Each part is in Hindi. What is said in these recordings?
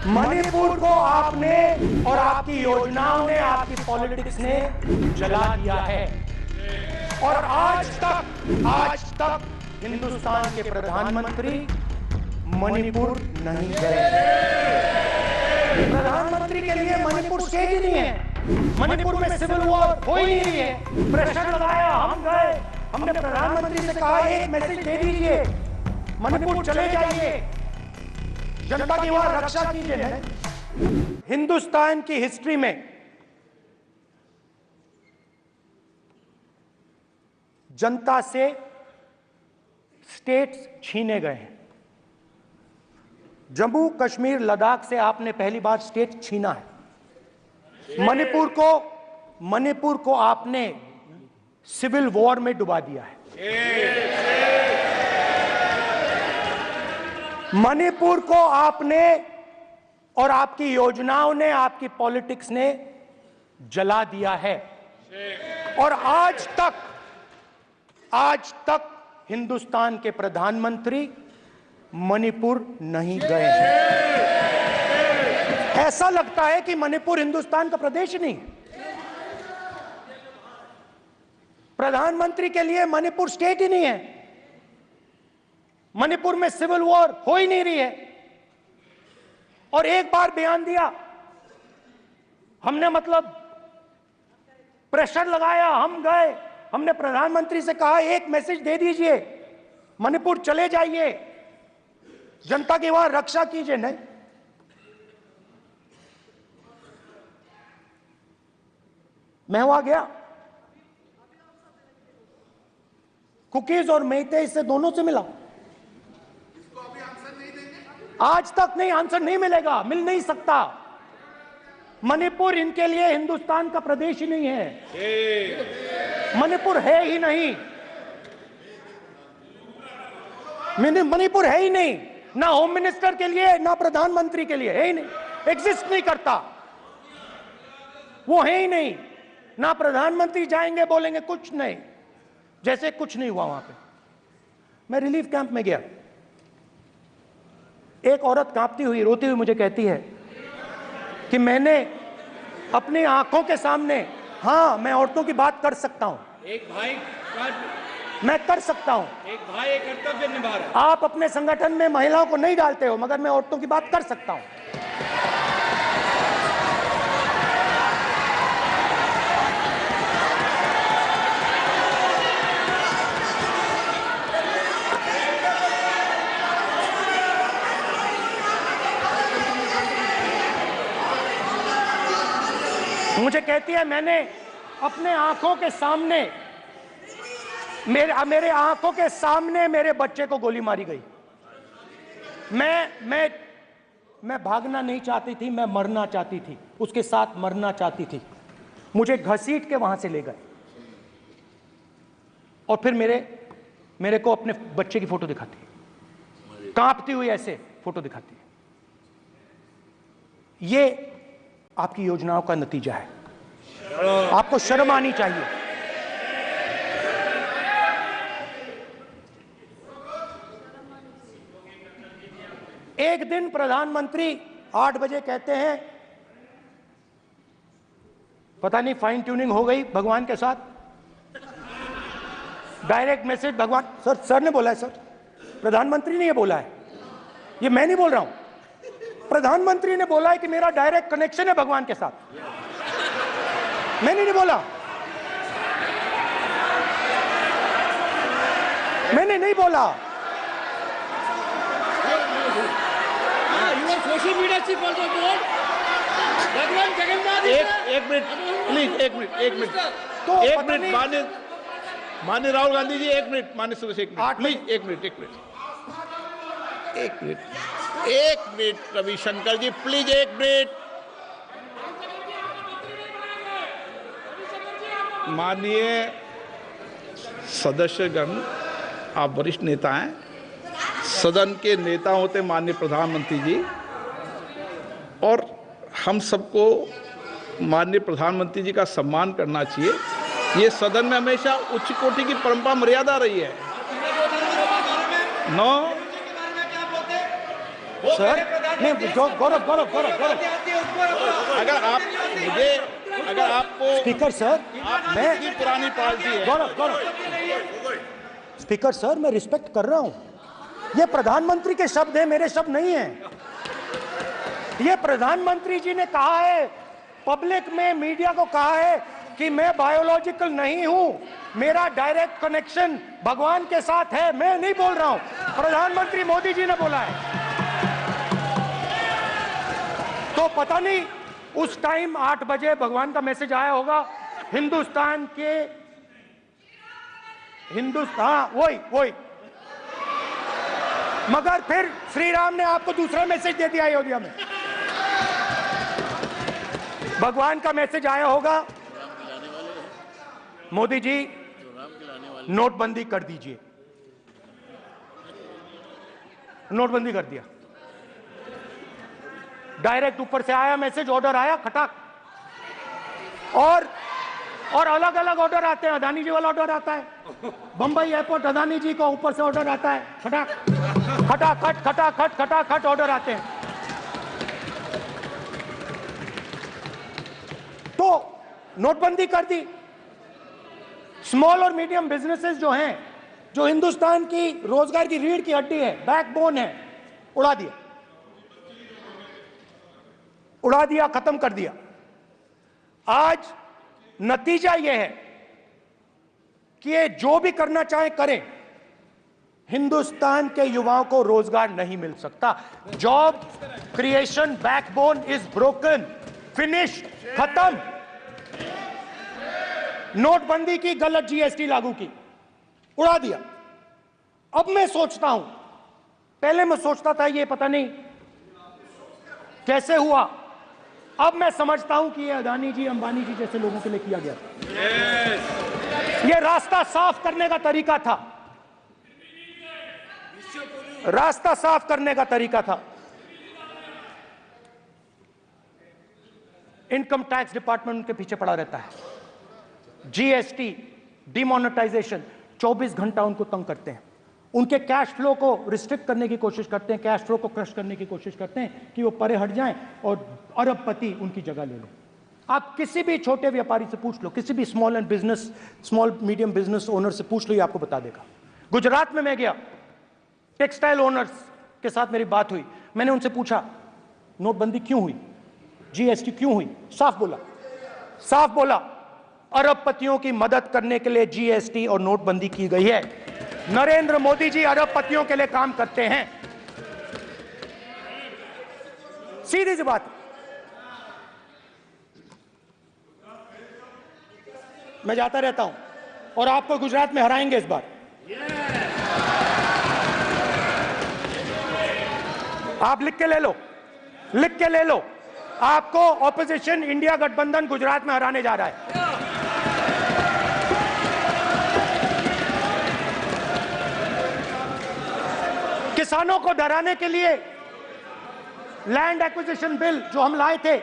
मणिपुर को आपने और आपकी योजनाओं ने, आपकी पॉलिटिक्स ने जला दिया है और आज तक हिंदुस्तान के प्रधानमंत्री मणिपुर नहीं गए। प्रधानमंत्री के लिए मणिपुर स्टेट ही नहीं है। मणिपुर में सिविल वॉर हो ही नहीं रही है। प्रेशर लगाया, हम गए, हमने प्रधानमंत्री से कहा एक मैसेज दे दीजिए, मणिपुर चले जाइए, जनता की वहां रक्षा कीजिए। हिंदुस्तान की हिस्ट्री में जनता से स्टेट्स छीने गए हैं। जम्मू कश्मीर लद्दाख से आपने पहली बार स्टेट छीना है। मणिपुर को आपने सिविल वॉर में डुबा दिया है। मणिपुर को आपने और आपकी योजनाओं ने, आपकी पॉलिटिक्स ने जला दिया है और आज तक हिंदुस्तान के प्रधानमंत्री मणिपुर नहीं गए हैं। ऐसा लगता है कि मणिपुर हिंदुस्तान का प्रदेश ही नहीं है। प्रधानमंत्री के लिए मणिपुर स्टेट ही नहीं है। मणिपुर में सिविल वॉर हो ही नहीं रही है और एक बार बयान दिया, हमने मतलब प्रेशर लगाया, हम गए, हमने प्रधानमंत्री से कहा एक मैसेज दे दीजिए, मणिपुर चले जाइए, जनता की वहां रक्षा कीजिए। नहीं, मैं वहां गया, कुकीज और मेहते से दोनों से मिला। आज तक नहीं, आंसर नहीं मिलेगा, मिल नहीं सकता। मणिपुर इनके लिए हिंदुस्तान का प्रदेश ही नहीं है। मणिपुर है ही नहीं, मणिपुर है ही नहीं, ना होम मिनिस्टर के लिए ना प्रधानमंत्री के लिए, है ही नहीं, एग्जिस्ट नहीं करता, वो है ही नहीं। ना प्रधानमंत्री जाएंगे बोलेंगे कुछ नहीं, जैसे कुछ नहीं हुआ वहां पे। मैं रिलीफ कैंप में गया, एक औरत कांपती हुई, रोती हुई मुझे कहती है कि मैंने अपनी आंखों के सामने, हाँ मैं औरतों की बात कर सकता हूं, एक भाई मैं कर सकता हूं, एक भाई एक कर्तव्य निभा रहा है। आप अपने संगठन में महिलाओं को नहीं डालते हो, मगर मैं औरतों की बात कर सकता हूं। मुझे कहती है मैंने अपने आंखों के सामने, मेरे आंखों के सामने मेरे बच्चे को गोली मारी गई। मैं भागना नहीं चाहती थी, मैं मरना चाहती थी, उसके साथ मरना चाहती थी। मुझे घसीट के वहां से ले गए और फिर मेरे को अपने बच्चे की फोटो दिखाती है, कांपती हुई ऐसे फोटो दिखाती है। ये आपकी योजनाओं का नतीजा है। आपको शर्म आनी चाहिए। एक दिन प्रधानमंत्री 8 बजे कहते हैं, पता नहीं फाइन ट्यूनिंग हो गई भगवान के साथ, डायरेक्ट मैसेज भगवान, सर ने बोला है, सर प्रधानमंत्री ने ये बोला है, ये मैं नहीं बोल रहा हूं, प्रधानमंत्री ने बोला है कि मेरा डायरेक्ट कनेक्शन है भगवान के साथ, मैंने नहीं बोला, मैंने नहीं बोला। सोशल मीडिया से भगवान जगन्नाथ, एक मिनट प्लीज, एक मिनट तो एक मिनट माननीय राहुल गांधी जी, एक मिनट, माननीय सदस्य एक मिनट प्लीज, एक मिनट रविशंकर जी प्लीज, एक मिनट। माननीय सदस्यगण, आप वरिष्ठ नेता हैं, सदन के नेता होते माननीय प्रधानमंत्री जी, और हम सबको माननीय प्रधानमंत्री जी का सम्मान करना चाहिए। ये सदन में हमेशा उच्च कोटि की परंपरा मर्यादा रही है। सर नहीं, गौरव गौरव गौरव गौरव अगर आपको स्पीकर सर, मैं पुरानी पार्टी है। गौरव गौरव स्पीकर सर, मैं रिस्पेक्ट कर रहा हूं। ये प्रधानमंत्री के शब्द हैं, मेरे शब्द नहीं हैं। ये प्रधानमंत्री जी ने कहा है, पब्लिक में मीडिया को कहा है कि मैं बायोलॉजिकल नहीं हूं, मेरा डायरेक्ट कनेक्शन भगवान के साथ है। मैं नहीं बोल रहा हूं, प्रधानमंत्री मोदी जी ने बोला है। तो पता नहीं उस टाइम 8 बजे भगवान का मैसेज आया होगा हिंदुस्तान, वही मगर फिर श्री राम ने आपको दूसरा मैसेज दे दिया अयोध्या में। भगवान का मैसेज आया होगा, मोदी जी नोटबंदी कर दीजिए। नोटबंदी कर दिया, डायरेक्ट ऊपर से आया मैसेज, ऑर्डर आया खटाक। और अलग अलग ऑर्डर आते हैं। अदानी जी वाला ऑर्डर आता है, बंबई एयरपोर्ट अदानी जी को ऊपर से ऑर्डर आता है, खटाक खटाखट खटाखट खटाखट ऑर्डर आते हैं। तो नोटबंदी कर दी। स्मॉल और मीडियम बिजनेसेस जो हैं, जो हिंदुस्तान की रोजगार की रीढ़ की हड्डी है, बैकबोन है, उड़ा दिया, खत्म कर दिया। आज नतीजा यह है कि ये जो भी करना चाहे करें, हिंदुस्तान के युवाओं को रोजगार नहीं मिल सकता। Job creation backbone is broken, finish, खत्म। नोटबंदी की, गलत जीएसटी लागू की, उड़ा दिया। अब मैं सोचता हूं, पहले मैं सोचता था ये पता नहीं कैसे हुआ, अब मैं समझता हूं कि ये अदानी जी, अंबानी जी जैसे लोगों के लिए किया गया था। ये रास्ता साफ करने का तरीका था, रास्ता साफ करने का तरीका था। इनकम टैक्स डिपार्टमेंट उनके पीछे पड़ा रहता है। जीएसटी, डिमोनेटाइजेशन, 24 घंटा उनको तंग करते हैं। उनके कैश फ्लो को रिस्ट्रिक्ट करने की कोशिश करते हैं, कैश फ्लो को क्रश करने की कोशिश करते हैं कि वो परे हट जाएं और अरबपति उनकी जगह ले लें। आप किसी भी छोटे व्यापारी से पूछ लो, किसी भी स्मॉल मीडियम बिजनेस ओनर से पूछ लो, ये आपको बता देगा। गुजरात में मैं गया, टेक्सटाइल ओनर्स के साथ मेरी बात हुई। मैंने उनसे पूछा नोटबंदी क्यों हुई, जीएसटी क्यों हुई? साफ बोला अरबपतियों की मदद करने के लिए जीएसटी और नोटबंदी की गई है। नरेंद्र मोदी जी अरबपतियों के लिए काम करते हैं, सीधी सी बात। मैं जाता रहता हूं और आपको गुजरात में हराएंगे इस बार। आप लिख के ले लो, आपको ऑपोजिशन इंडिया गठबंधन गुजरात में हराने जा रहा है। किसानों को डराने के लिए लैंड एक्विजिशन बिल जो हम लाए थे,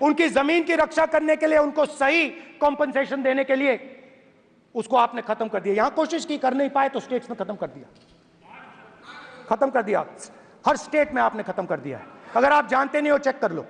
उनकी जमीन की रक्षा करने के लिए, उनको सही कॉम्पनसेशन देने के लिए, उसको आपने खत्म कर दिया। यहां कोशिश की, कर नहीं पाए तो स्टेट्स में खत्म कर दिया। हर स्टेट में आपने खत्म कर दिया है। अगर आप जानते नहीं हो, चेक कर लो।